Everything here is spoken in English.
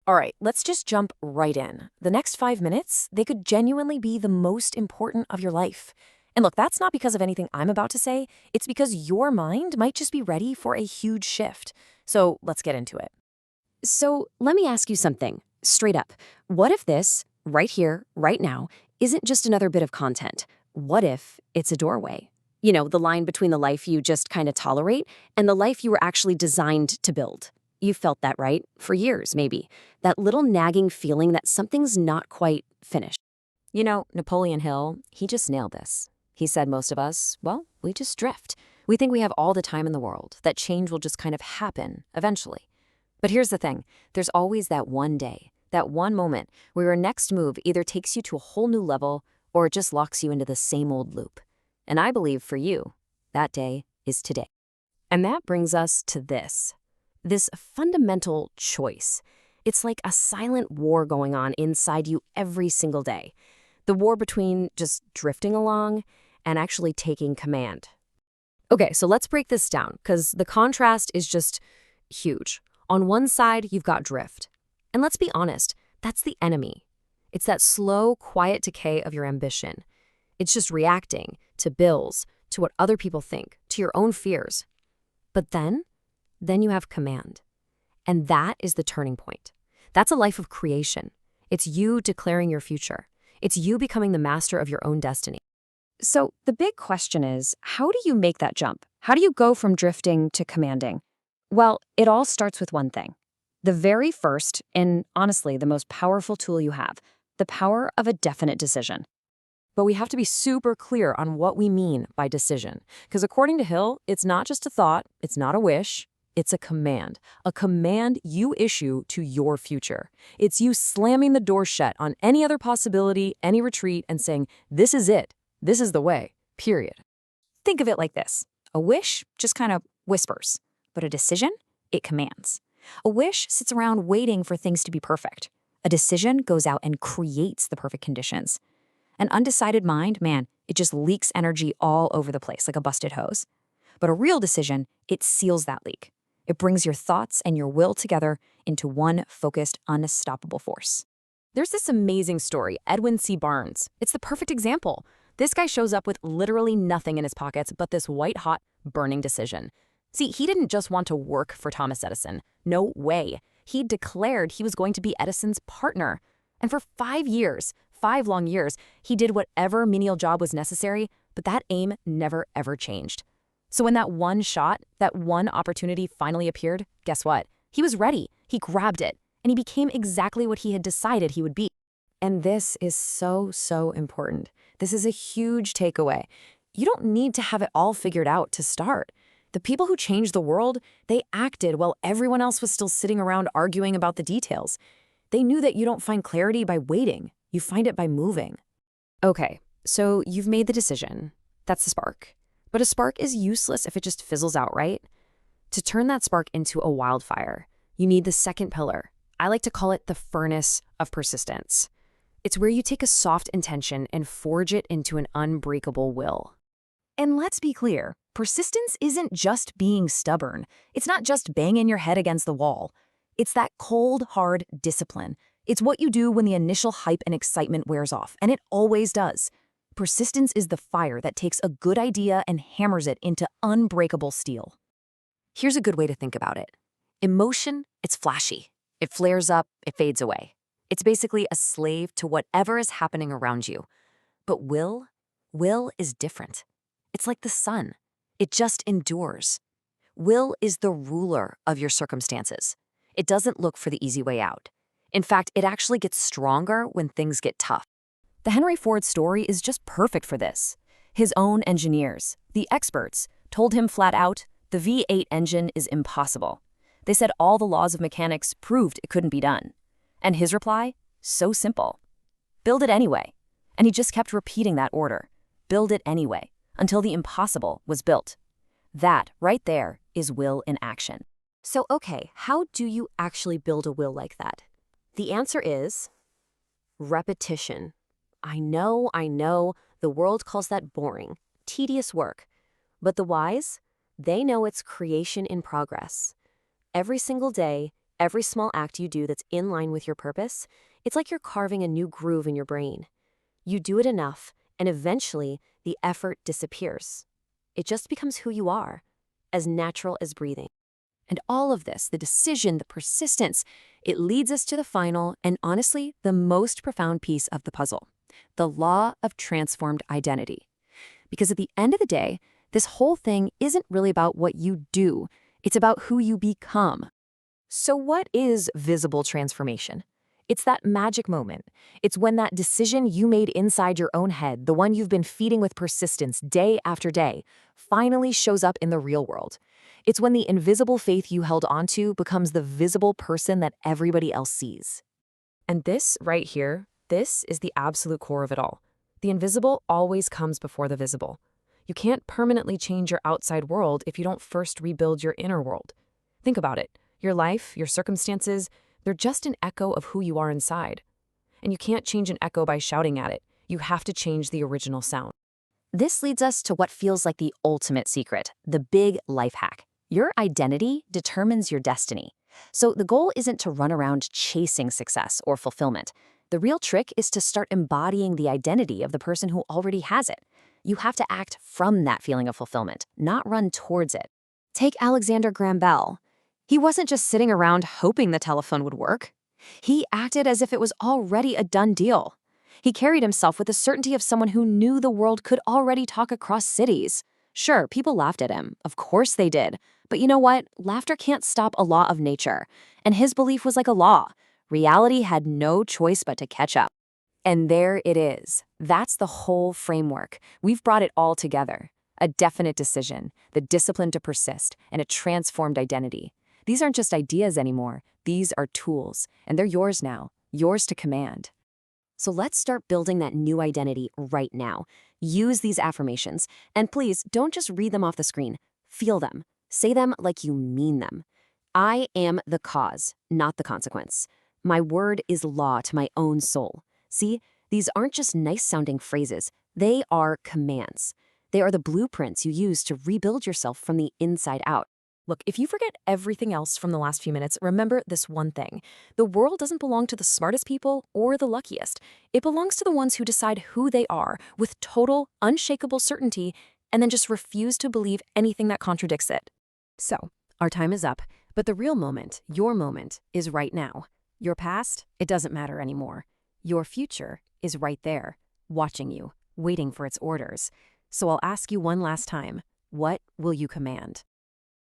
All right, let's just jump right in. The next 5 minutes, they could genuinely be the most important of your life. And look, that's not because of anything I'm about to say. It's because your mind might just be ready for a huge shift. So let's get into it. So let me ask you something, straight up. What if this, right here, right now, isn't just another bit of content? What if it's a doorway? You know, the line between the life you just kind of tolerate and the life you were actually designed to build. You've felt that, right? For years, maybe. That little nagging feeling that something's not quite finished. You know, Napoleon Hill, he just nailed this. He said most of us, well, we just drift. We think we have all the time in the world, that change will just kind of happen eventually. But here's the thing, there's always that one day, that one moment where your next move either takes you to a whole new level or it just locks you into the same old loop. And I believe for you, that day is today. And that brings us to this fundamental choice. It's like a silent war going on inside you every single day. The war between just drifting along and actually taking command. Okay, so let's break this down because the contrast is just huge. On one side, you've got drift. And let's be honest, that's the enemy. It's that slow, quiet decay of your ambition. It's just reacting to bills, to what other people think, to your own fears. But then you have command. And that is the turning point. That's a life of creation. It's you declaring your future. It's you becoming the master of your own destiny. So the big question is, how do you make that jump? How do you go from drifting to commanding? Well, it all starts with one thing. The very first, and honestly, the most powerful tool you have, the power of a definite decision. But we have to be super clear on what we mean by decision. Because according to Hill, it's not just a thought, it's not a wish, it's a command you issue to your future. It's you slamming the door shut on any other possibility, any retreat, and saying, this is it, this is the way, period. Think of it like this. A wish just kind of whispers, but a decision, it commands. A wish sits around waiting for things to be perfect. A decision goes out and creates the perfect conditions. An undecided mind, man, it just leaks energy all over the place like a busted hose. But a real decision, it seals that leak. It brings your thoughts and your will together into one focused, unstoppable force. There's this amazing story, Edwin C. Barnes. It's the perfect example. This guy shows up with literally nothing in his pockets but this white-hot, burning decision. See, he didn't just want to work for Thomas Edison. No way. He declared he was going to be Edison's partner. And for 5 years, 5 long years, he did whatever menial job was necessary, but that aim never ever changed. So when that one shot, that one opportunity finally appeared, guess what? He was ready. He grabbed it, and he became exactly what he had decided he would be. And this is so important. This is a huge takeaway. You don't need to have it all figured out to start. The people who changed the world, they acted while everyone else was still sitting around arguing about the details. They knew that you don't find clarity by waiting. You find it by moving. Okay, so you've made the decision. That's the spark. But a spark is useless if it just fizzles out, right? To turn that spark into a wildfire, you need the second pillar. I like to call it the furnace of persistence. It's where you take a soft intention and forge it into an unbreakable will. And let's be clear, persistence isn't just being stubborn. It's not just banging your head against the wall. It's that cold, hard discipline. It's what you do when the initial hype and excitement wears off, and it always does. Persistence is the fire that takes a good idea and hammers it into unbreakable steel. Here's a good way to think about it. Emotion, it's flashy. It flares up, it fades away. It's basically a slave to whatever is happening around you. But will is different. It's like the sun. It just endures. Will is the ruler of your circumstances. It doesn't look for the easy way out. In fact, it actually gets stronger when things get tough. The Henry Ford story is just perfect for this. His own engineers, the experts, told him flat out, the V8 engine is impossible. They said all the laws of mechanics proved it couldn't be done. And his reply? So simple. Build it anyway. And he just kept repeating that order. Build it anyway, until the impossible was built. That, right there, is will in action. So, okay, how do you actually build a will like that? The answer is repetition. I know, the world calls that boring, tedious work. But the wise, they know it's creation in progress. Every single day, Every small act you do that's in line with your purpose, it's like you're carving a new groove in your brain. You do it enough, and eventually the effort disappears. It just becomes who you are, as natural as breathing. And all of this, the decision, the persistence, it leads us to the final and honestly, the most profound piece of the puzzle, the law of transformed identity. Because at the end of the day, this whole thing isn't really about what you do, it's about who you become. So what is visible transformation? It's that magic moment. It's when that decision you made inside your own head, the one you've been feeding with persistence day after day, finally shows up in the real world. It's when the invisible faith you held onto becomes the visible person that everybody else sees. And this right here, this is the absolute core of it all. The invisible always comes before the visible. You can't permanently change your outside world if you don't first rebuild your inner world. Think about it. Your life, your circumstances, they're just an echo of who you are inside. And you can't change an echo by shouting at it. You have to change the original sound. This leads us to what feels like the ultimate secret, the big life hack. Your identity determines your destiny. So the goal isn't to run around chasing success or fulfillment. The real trick is to start embodying the identity of the person who already has it. You have to act from that feeling of fulfillment, not run towards it. Take Alexander Graham Bell. He wasn't just sitting around hoping the telephone would work. He acted as if it was already a done deal. He carried himself with the certainty of someone who knew the world could already talk across cities. Sure, people laughed at him. Of course they did. But you know what? Laughter can't stop a law of nature. And his belief was like a law. Reality had no choice but to catch up. And there it is. That's the whole framework. We've brought it all together. A definite decision, the discipline to persist, and a transformed identity. These aren't just ideas anymore. These are tools, and they're yours now, yours to command. So let's start building that new identity right now. Use these affirmations, and please don't just read them off the screen. Feel them. Say them like you mean them. I am the cause, not the consequence. My word is law to my own soul. See, these aren't just nice-sounding phrases. They are commands. They are the blueprints you use to rebuild yourself from the inside out. Look, if you forget everything else from the last few minutes, remember this one thing. The world doesn't belong to the smartest people or the luckiest. It belongs to the ones who decide who they are with total, unshakable certainty and then just refuse to believe anything that contradicts it. So, our time is up, but the real moment, your moment, is right now. Your past, it doesn't matter anymore. Your future is right there, watching you, waiting for its orders. So I'll ask you one last time, what will you command?